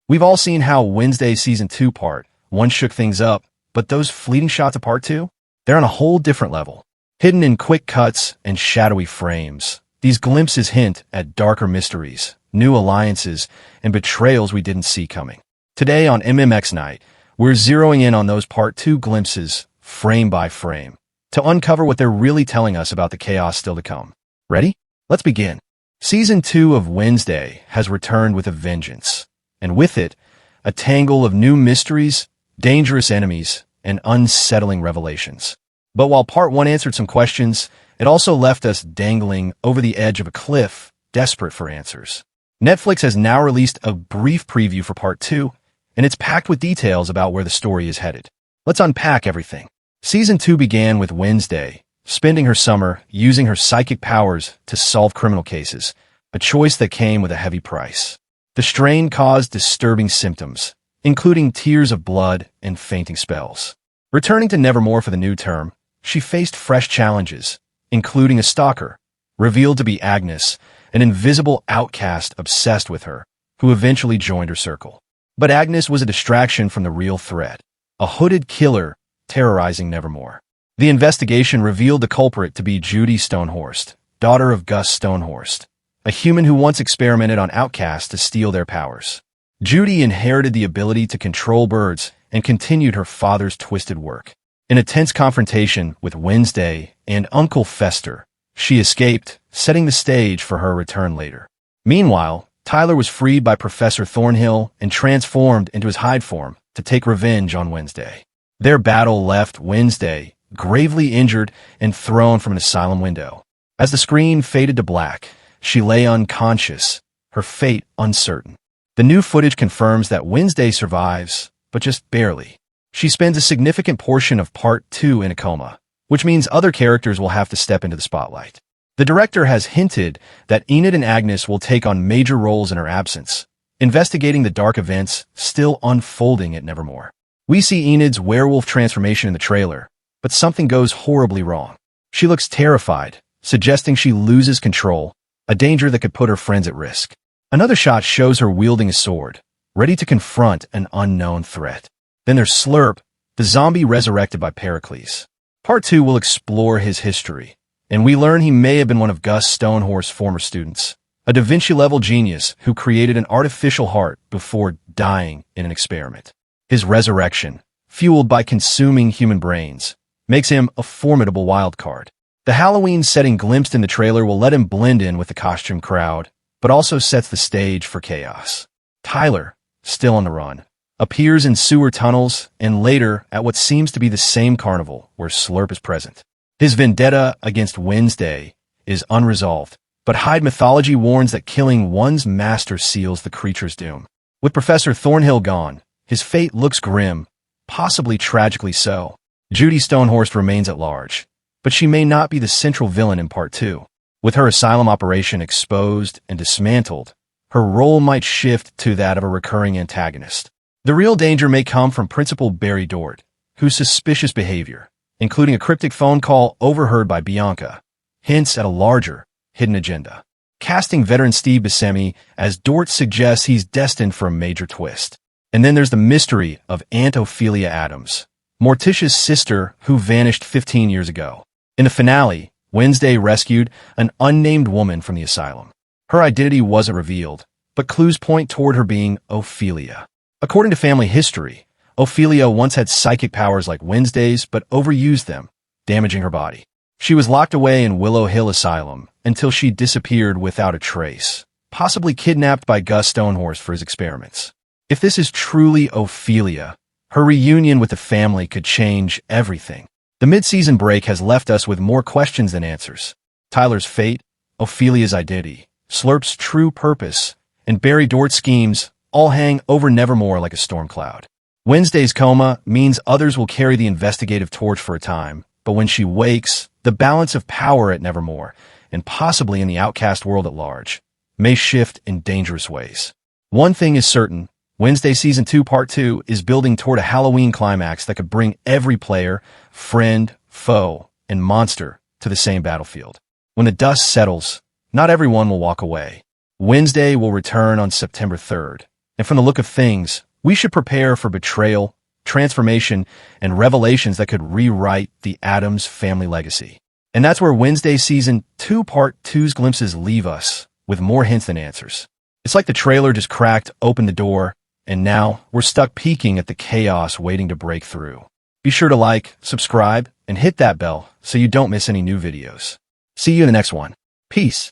We've all seen how Wednesday Season 2 Part 1 shook things up, but those fleeting shots of Part 2? They're on a whole different level. Hidden in quick cuts and shadowy frames, these glimpses hint at darker mysteries, new alliances, and betrayals we didn't see coming. Today on MMX Night, we're zeroing in on those Part 2 glimpses, frame by frame, to uncover what they're really telling us about the chaos still to come. Ready? Let's begin. Season 2 of Wednesday has returned with a vengeance, and with it, a tangle of new mysteries, dangerous enemies, and unsettling revelations. But while Part 1 answered some questions, it also left us dangling over the edge of a cliff, desperate for answers. Netflix has now released a brief preview for Part 2, and it's packed with details about where the story is headed. Let's unpack everything. Season 2 began with Wednesday, spending her summer using her psychic powers to solve criminal cases, a choice that came with a heavy price. The strain caused disturbing symptoms, including tears of blood and fainting spells. Returning to Nevermore for the new term, she faced fresh challenges, including a stalker, revealed to be Agnes, an invisible outcast obsessed with her, who eventually joined her circle. But Agnes was a distraction from the real threat, a hooded killer terrorizing Nevermore. The investigation revealed the culprit to be Judy Stonehorst, daughter of Gus Stonehorst, a human who once experimented on outcasts to steal their powers. Judy inherited the ability to control birds and continued her father's twisted work. In a tense confrontation with Wednesday and Uncle Fester, she escaped, setting the stage for her return later. Meanwhile, Tyler was freed by Professor Thornhill and transformed into his Hyde form to take revenge on Wednesday. Their battle left Wednesday gravely injured and thrown from an asylum window. As the screen faded to black, she lay unconscious, her fate uncertain. The new footage confirms that Wednesday survives, but just barely. She spends a significant portion of Part 2 in a coma, which means other characters will have to step into the spotlight. The director has hinted that Enid and Agnes will take on major roles in her absence, investigating the dark events still unfolding at Nevermore. We see Enid's werewolf transformation in the trailer, but something goes horribly wrong. She looks terrified, suggesting she loses control, a danger that could put her friends at risk. Another shot shows her wielding a sword, ready to confront an unknown threat. Then there's Slurp, the zombie resurrected by Pericles. Part 2 will explore his history, and we learn he may have been one of Gus Stonehorst's former students, a Da Vinci-level genius who created an artificial heart before dying in an experiment. His resurrection, fueled by consuming human brains, makes him a formidable wild card. The Halloween setting glimpsed in the trailer will let him blend in with the costume crowd, but also sets the stage for chaos. Tyler, still on the run, appears in sewer tunnels and later at what seems to be the same carnival where Slurp is present. His vendetta against Wednesday is unresolved, but Hyde mythology warns that killing one's master seals the creature's doom. With Professor Thornhill gone, his fate looks grim, possibly tragically so. Judy Stonehorst remains at large, but she may not be the central villain in Part 2. With her asylum operation exposed and dismantled, her role might shift to that of a recurring antagonist. The real danger may come from Principal Barry Dort, whose suspicious behavior, including a cryptic phone call overheard by Bianca, hints at a larger, hidden agenda. Casting veteran Steve Buscemi as Dort suggests he's destined for a major twist. And then there's the mystery of Aunt Ophelia Adams, Morticia's sister who vanished 15 years ago. In the finale, Wednesday rescued an unnamed woman from the asylum. Her identity wasn't revealed, but clues point toward her being Ophelia. According to family history, Ophelia once had psychic powers like Wednesday's but overused them, damaging her body. She was locked away in Willow Hill Asylum until she disappeared without a trace, possibly kidnapped by Gus Stonehorst for his experiments. If this is truly Ophelia, her reunion with the family could change everything. The mid-season break has left us with more questions than answers. Tyler's fate, Ophelia's identity, Slurp's true purpose, and Barry Dort's schemes all hang over Nevermore like a storm cloud. Wednesday's coma means others will carry the investigative torch for a time, but when she wakes, the balance of power at Nevermore, and possibly in the outcast world at large, may shift in dangerous ways. One thing is certain, Wednesday Season 2 Part 2 is building toward a Halloween climax that could bring every player, friend, foe, and monster to the same battlefield. When the dust settles, not everyone will walk away. Wednesday will return on September 3rd, And from the look of things, we should prepare for betrayal, transformation, and revelations that could rewrite the Addams family legacy. And that's where Wednesday Season 2 Part 2's glimpses leave us, with more hints than answers. It's like the trailer just cracked open the door, and now we're stuck peeking at the chaos waiting to break through. Be sure to like, subscribe, and hit that bell so you don't miss any new videos. See you in the next one. Peace.